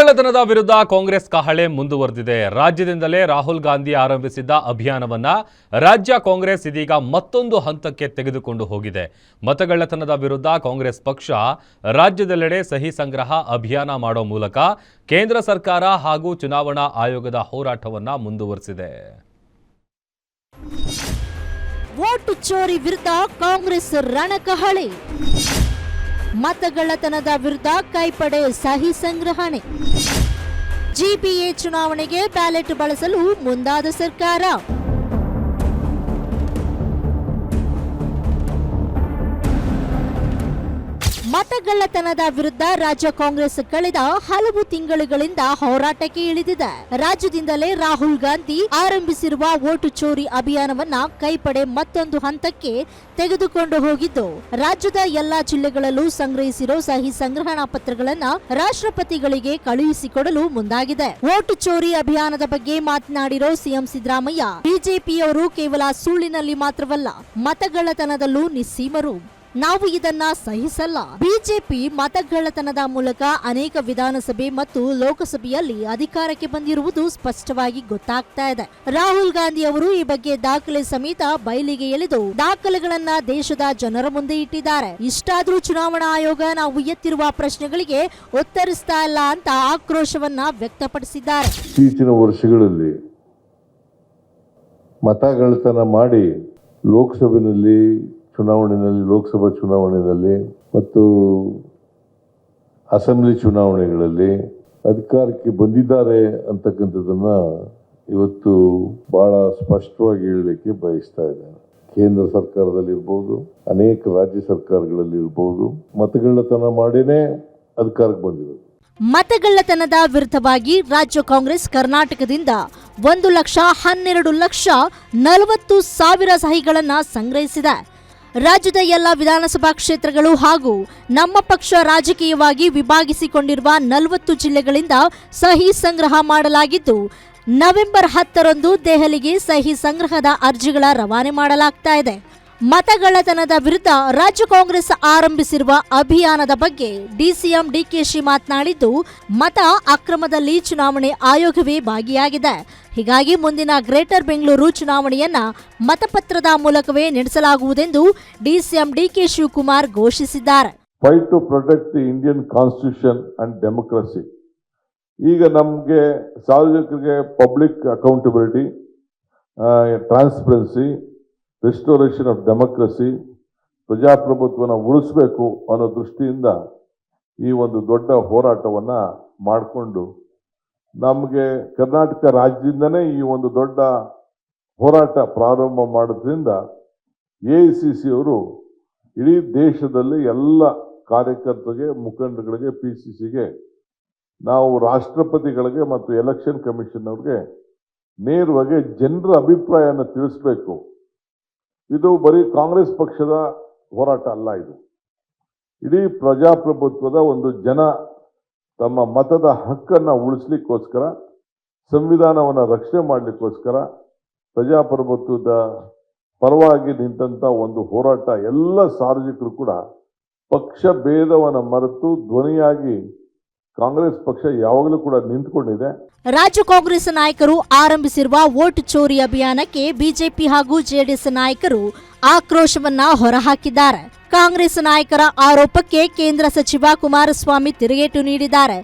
ಮತಗಳ್ಳತನದ ವಿರುದ್ಧ ಕಾಂಗ್ರೆಸ್ ಕಹಳೆ ಮುಂದುವರೆದಿದೆ. ರಾಜ್ಯದಿಂದಲೇ ರಾಹುಲ್ ಗಾಂಧಿ ಆರಂಭಿಸಿದ್ದ ಅಭಿಯಾನವನ್ನ ರಾಜ್ಯ ಕಾಂಗ್ರೆಸ್ ಇದೀಗ ಮತ್ತೊಂದು ಹಂತಕ್ಕೆ ತೆಗೆದುಕೊಂಡು ಹೋಗಿದೆ. ಮತಗಳ್ಳತನದ ವಿರುದ್ಧ ಕಾಂಗ್ರೆಸ್ ಪಕ್ಷ ರಾಜ್ಯದೆಲ್ಲೆಡೆ ಸಹಿ ಸಂಗ್ರಹ ಅಭಿಯಾನ ಮಾಡೋ ಮೂಲಕ ಕೇಂದ್ರ ಸರ್ಕಾರ ಹಾಗೂ ಚುನಾವಣಾ ಆಯೋಗದ ಹೋರಾಟವನ್ನ ಮುಂದುವರೆಸಿದೆ. ವೋಟ್ ಚೋರಿ ವಿರುದ್ಧ ಕಾಂಗ್ರೆಸ್ ರಣಕಹಳೆ. ಮತಗಳ್ಳತನದ ವಿರುದ್ಧ ಕೈಪಡೆ ಸಹಿ ಸಂಗ್ರಹಣೆ. ಜಿಪಿಎ ಚುನಾವಣೆಗೆ ಬ್ಯಾಲೆಟ್ ಬಳಸಲು ಮುಂದಾದ ಸರ್ಕಾರ. ಮತಗಳ್ಳತನದ ವಿರುದ್ಧ ರಾಜ್ಯ ಕಾಂಗ್ರೆಸ್ ಕಳೆದ ಹಲವು ತಿಂಗಳುಗಳಿಂದ ಹೋರಾಟಕ್ಕೆ ಇಳಿದಿದೆ. ರಾಜ್ಯದಿಂದಲೇ ರಾಹುಲ್ ಗಾಂಧಿ ಆರಂಭಿಸಿರುವ ವೋಟ್ ಚೋರಿ ಅಭಿಯಾನವನ್ನ ಕೈಪಡೆ ಮತ್ತೊಂದು ಹಂತಕ್ಕೆ ತೆಗೆದುಕೊಂಡು ಹೋಗಿದ್ದು, ರಾಜ್ಯದ ಎಲ್ಲಾ ಜಿಲ್ಲೆಗಳಲ್ಲೂ ಸಂಗ್ರಹಿಸಿರೋ ಸಹಿ ಸಂಗ್ರಹಣಾ ಪತ್ರಗಳನ್ನ ರಾಷ್ಟ್ರಪತಿಗಳಿಗೆ ಕಳುಹಿಸಿಕೊಡಲು ಮುಂದಾಗಿದೆ. ವೋಟ್ ಚೋರಿ ಅಭಿಯಾನದ ಬಗ್ಗೆ ಮಾತನಾಡಿರೋ ಸಿಎಂ ಸಿದ್ದರಾಮಯ್ಯ, ಬಿಜೆಪಿಯವರು ಕೇವಲ ಸುಳ್ಳಿನಲ್ಲಿ ಮಾತ್ರವಲ್ಲ, ಮತಗಳ್ಳತನದಲ್ಲೂ ನಿಸ್ಸೀಮರು. ನಾವು ಇದನ್ನ ಸಹಿಸಲ್ಲ. ಬಿಜೆಪಿ ಮತಗಳ್ಳತನದ ಮೂಲಕ ಅನೇಕ ವಿಧಾನಸಭೆ ಮತ್ತು ಲೋಕಸಭೆಯಲ್ಲಿ ಅಧಿಕಾರಕ್ಕೆ ಬಂದಿರುವುದು ಸ್ಪಷ್ಟವಾಗಿ ಗೊತ್ತಾಗ್ತಾ ಇದೆ. ರಾಹುಲ್ ಗಾಂಧಿ ಅವರು ಈ ಬಗ್ಗೆ ದಾಖಲೆ ಸಮೇತ ಬಯಲಿಗೆ ಎಳೆದು ದಾಖಲೆಗಳನ್ನ ದೇಶದ ಜನರ ಮುಂದೆ ಇಟ್ಟಿದ್ದಾರೆ. ಇಷ್ಟಾದ್ರೂ ಚುನಾವಣಾ ಆಯೋಗ ನಾವು ಎತ್ತಿರುವ ಪ್ರಶ್ನೆಗಳಿಗೆ ಉತ್ತರಿಸ್ತಾ ಇಲ್ಲ ಅಂತ ಆಕ್ರೋಶವನ್ನ ವ್ಯಕ್ತಪಡಿಸಿದ್ದಾರೆ. ಇತ್ತೀಚಿನ ವರ್ಷಗಳಲ್ಲಿ ಮತಗಳ್ಳತನ ಮಾಡಿ ಲೋಕಸಭಾ ಚುನಾವಣೆಯಲ್ಲಿ ಮತ್ತು ಅಸೆಂಬ್ಲಿ ಚುನಾವಣೆಗಳಲ್ಲಿ ಅಧಿಕಾರಕ್ಕೆ ಬಂದಿದ್ದಾರೆ ಅಂತಕ್ಕಂಥದ್ದನ್ನ ಇವತ್ತು ಬಹಳ ಸ್ಪಷ್ಟವಾಗಿ ಹೇಳಲಿಕ್ಕೆ ಬಯಸ್ತಾ ಇದ್ದೇನೆ. ಕೇಂದ್ರ ಸರ್ಕಾರದಲ್ಲಿರ್ಬೋದು, ಅನೇಕ ರಾಜ್ಯ ಸರ್ಕಾರಗಳಲ್ಲಿರ್ಬೋದು, ಮತಗಳ್ಳತನ ಮಾಡಿನೇ ಅಧಿಕಾರಕ್ಕೆ ಬಂದಿರೋದು. ಮತಗಳ್ಳತನದ ವಿರುದ್ಧವಾಗಿ ರಾಜ್ಯ ಕಾಂಗ್ರೆಸ್ ಕರ್ನಾಟಕದಿಂದ 1,12,40,000 ಸಹಿಗಳನ್ನ ಸಂಗ್ರಹಿಸಿದೆ. ರಾಜ್ಯದ ಎಲ್ಲ ವಿಧಾನಸಭಾ ಕ್ಷೇತ್ರಗಳು ಹಾಗೂ ನಮ್ಮ ಪಕ್ಷ ರಾಜಕೀಯವಾಗಿ ವಿಭಾಗಿಸಿಕೊಂಡಿರುವ 40 ಜಿಲ್ಲೆಗಳಿಂದ ಸಹಿ ಸಂಗ್ರಹ ಮಾಡಲಾಗಿದ್ದು, ನವೆಂಬರ್ 10ರಂದು ದೆಹಲಿಗೆ ಸಹಿ ಸಂಗ್ರಹದ ಅರ್ಜಿಗಳ ರವಾನೆ ಮಾಡಲಾಗ್ತಾ ಇದೆ. ಮತಗಳ್ಳತನದ ವಿರುದ್ಧ ರಾಜ್ಯ ಕಾಂಗ್ರೆಸ್ ಆರಂಭಿಸಿರುವ ಅಭಿಯಾನದ ಬಗ್ಗೆ ಡಿಸಿಎಂ ಡಿಕೆಶಿ ಮಾತನಾಡಿದ್ದು, ಮತ ಅಕ್ರಮದಲ್ಲಿ ಚುನಾವಣೆ ಆಯೋಗವೇ ಭಾಗಿಯಾಗಿದೆ. ಹೀಗಾಗಿ ಮುಂದಿನ ಗ್ರೇಟರ್ ಬೆಂಗಳೂರು ಚುನಾವಣೆಯನ್ನ ಮತಪತ್ರದ ಮೂಲಕವೇ ನಡೆಸಲಾಗುವುದೆಂದು ಡಿಸಿಎಂ ಡಿಕೆ ಶಿವಕುಮಾರ್ ಘೋಷಿಸಿದ್ದಾರೆ. Fight to protect the Indian constitution and democracy. ಈಗ ನಮಗೆ ಸಾರ್ವಜನಿಕರಿಗೆ public accountability, transparency, restoration of democracy, ಪ್ರಜಾಪ್ರಭುತ್ವನ ಉಳಿಸಬೇಕು ಅನ್ನೋ ದೃಷ್ಟಿಯಿಂದ ಈ ಒಂದು ದೊಡ್ಡ ಹೋರಾಟವನ್ನ ಮಾಡಿಕೊಂಡು ನಮಗೆ ಕರ್ನಾಟಕ ರಾಜ್ಯದಿಂದನೇ ಈ ಒಂದು ದೊಡ್ಡ ಹೋರಾಟ ಪ್ರಾರಂಭ ಮಾಡೋದ್ರಿಂದ AICC ಅವರು ಇಡೀ ದೇಶದಲ್ಲಿ ಎಲ್ಲ ಕಾರ್ಯಕರ್ತರಿಗೆ, ಮುಖಂಡಗಳಿಗೆ, PCCಗೆ, ನಾವು ರಾಷ್ಟ್ರಪತಿಗಳಿಗೆ ಮತ್ತು ಎಲೆಕ್ಷನ್ ಕಮಿಷನ್ ಅವ್ರಿಗೆ ನೇರವಾಗಿ ಜನರ ಅಭಿಪ್ರಾಯನ ತಿಳಿಸ್ಬೇಕು. ಇದು ಬರೀ ಕಾಂಗ್ರೆಸ್ ಪಕ್ಷದ ಹೋರಾಟ ಅಲ್ಲ, ಇದು ಇಡೀ ಪ್ರಜಾಪ್ರಭುತ್ವದ ಒಂದು ಜನ ತಮ್ಮ ಮತದ ಹಕ್ಕನ್ನು ಉಳಿಸ್ಲಿಕ್ಕೋಸ್ಕರ, ಸಂವಿಧಾನವನ್ನು ರಕ್ಷಣೆ ಮಾಡಲಿಕ್ಕೋಸ್ಕರ ಪ್ರಜಾಪ್ರಭುತ್ವದ ಪರವಾಗಿ ನಿಂತ ಒಂದು ಹೋರಾಟ. ಎಲ್ಲ ಸಾರ್ವಜನಿಕರು ಕೂಡ ಪಕ್ಷ ಭೇದವನ್ನು ಮರೆತು ಧ್ವನಿಯಾಗಿ ಕಾಂಗ್ರೆಸ್ ಪಕ್ಷ ಯಾವಾಗಲೂ ಕೂಡ ನಿಂತುಕೊಂಡಿದೆ. ರಾಜ್ಯ ಕಾಂಗ್ರೆಸ್ ನಾಯಕರು ಆರಂಭಿಸಿರುವ ವೋಟ್ ಚೋರಿ ಅಭಿಯಾನಕ್ಕೆ ಬಿಜೆಪಿ ಹಾಗೂ ಜೆಡಿಎಸ್ ನಾಯಕರು ಆಕ್ರೋಶವನ್ನ ಹೊರಹಾಕಿದ್ದಾರೆ. ಕಾಂಗ್ರೆಸ್ ನಾಯಕರ ಆರೋಪಕ್ಕೆ ಕೇಂದ್ರ ಸಚಿವ ಕುಮಾರಸ್ವಾಮಿ ತಿರುಗೇಟು ನೀಡಿದ್ದಾರೆ.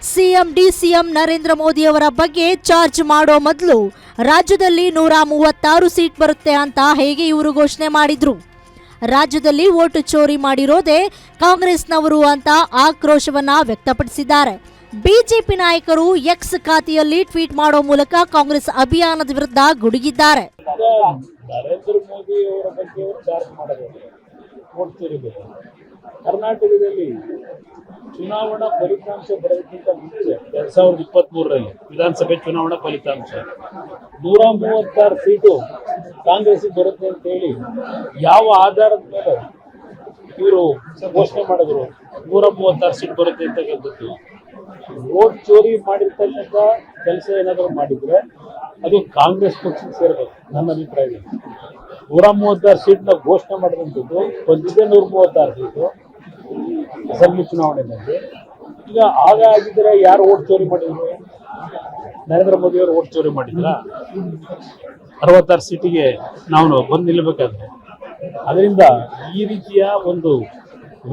ಸಿಎಂ ಡಿಸಿಎಂ ನರೇಂದ್ರ ಮೋದಿ ಅವರ ಬಗ್ಗೆ ಚಾರ್ಜ್ ಮಾಡೋ ಮೊದಲು ರಾಜ್ಯದಲ್ಲಿ 136 ಸೀಟ್ ಬರುತ್ತೆ ಅಂತ ಹೇಗೆ ಇವರು ಘೋಷಣೆ ಮಾಡಿದ್ರು? ರಾಜ್ಯದಲ್ಲಿ ವೋಟ್ ಚೋರಿ ಮಾಡಿರೋದೇ ಕಾಂಗ್ರೆಸ್ನವರು ಅಂತ ಆಕ್ರೋಶವನ್ನ ವ್ಯಕ್ತಪಡಿಸಿದ್ದಾರೆ. ಬಿಜೆಪಿ ನಾಯಕರು ಎಕ್ಸ್ ಖಾತೆಯಲ್ಲಿ ಟ್ವೀಟ್ ಮಾಡೋ ಮೂಲಕ ಕಾಂಗ್ರೆಸ್ ಅಭಿಯಾನದ ವಿರುದ್ಧ ಗುಡುಗಿದ್ದಾರೆ. ನರೇಂದ್ರ ಮೋದಿ ಅವರ ಬಗ್ಗೆ ಚಾರ್ಜ್ ಮಾಡಬಹುದು. ಕರ್ನಾಟಕದಲ್ಲಿ ಚುನಾವಣಾ ಫಲಿತಾಂಶ ಬರೋದಕ್ಕಿಂತ ಮುಂಚೆ 2023ರಲ್ಲಿ ವಿಧಾನಸಭೆ ಚುನಾವಣಾ ಫಲಿತಾಂಶ 136 ಸೀಟು ಕಾಂಗ್ರೆಸ್ಗೆ ಬರುತ್ತೆ ಅಂತ ಹೇಳಿ ಯಾವ ಆಧಾರದ ಮೇಲೆ ಇವರು ಘೋಷಣೆ ಮಾಡಿದ್ರು 136 ಸೀಟ್ ಬರುತ್ತೆ ಅಂತ ಹೇಳ್ಬಿಟ್ಟು? ವೋಟ್ ಚೋರಿ ಮಾಡಿರ್ತಕ್ಕಂಥ ಕೆಲಸ ಏನಾದರೂ ಮಾಡಿದ್ರೆ ಅದು ಕಾಂಗ್ರೆಸ್ ಪಕ್ಷಕ್ಕೆ ಸೇರಬೇಕು ನನ್ನ ಅಭಿಪ್ರಾಯದಲ್ಲಿ. 136 ಸೀಟ್ನ ಘೋಷಣೆ ಮಾಡಿದಂಥದ್ದು, ಬಂದಿದ್ದೆ 136 ಸೀಟು ಅಸೆಂಬ್ಲಿ ಚುನಾವಣೆಯಲ್ಲಿ. ಈಗ ಆಗ ಆಗಿದ್ರೆ ಯಾರು ಓಟ್ ಚೋರಿ ಮಾಡಿದ್ರು? ನರೇಂದ್ರ ಮೋದಿ ಅವರು ಓಟ್ ಚೋರಿ ಮಾಡಿದ್ರ? 66 ಸೀಟಿಗೆ ನಾವು ಬಂದು ನಿಲ್ಲಬೇಕಾದ್ರೆ. ಅದರಿಂದ ಈ ರೀತಿಯ ಒಂದು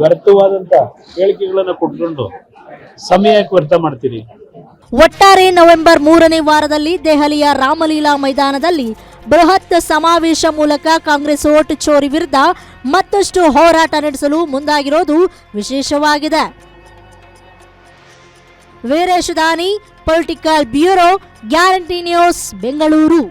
ವ್ಯರ್ಥವಾದಂತ ಹೇಳಿಕೆಗಳನ್ನ ಕೊಟ್ಕೊಂಡು ಸಮಯಕ್ಕೆ ವ್ಯರ್ಥ ಮಾಡ್ತೀರಿ. ಒಟ್ಟಾರೆ ನವೆಂಬರ್ 3ನೇ ವಾರದಲ್ಲಿ ದೆಹಲಿಯ ರಾಮಲೀಲಾ ಮೈದಾನದಲ್ಲಿ ಬೃಹತ್ ಸಮಾವೇಶ ಮೂಲಕ ಕಾಂಗ್ರೆಸ್ ಓಟ್ ಚೋರಿ ವಿರುದ್ಧ ಮತ್ತಷ್ಟು ಹೋರಾಟ ನಡೆಸಲು ಮುಂದಾಗಿರೋದು ವಿಶೇಷವಾಗಿದೆ. ವೀರೇಶ್ ದಾನಿ, political bureau, guarantee news, Bengaluru.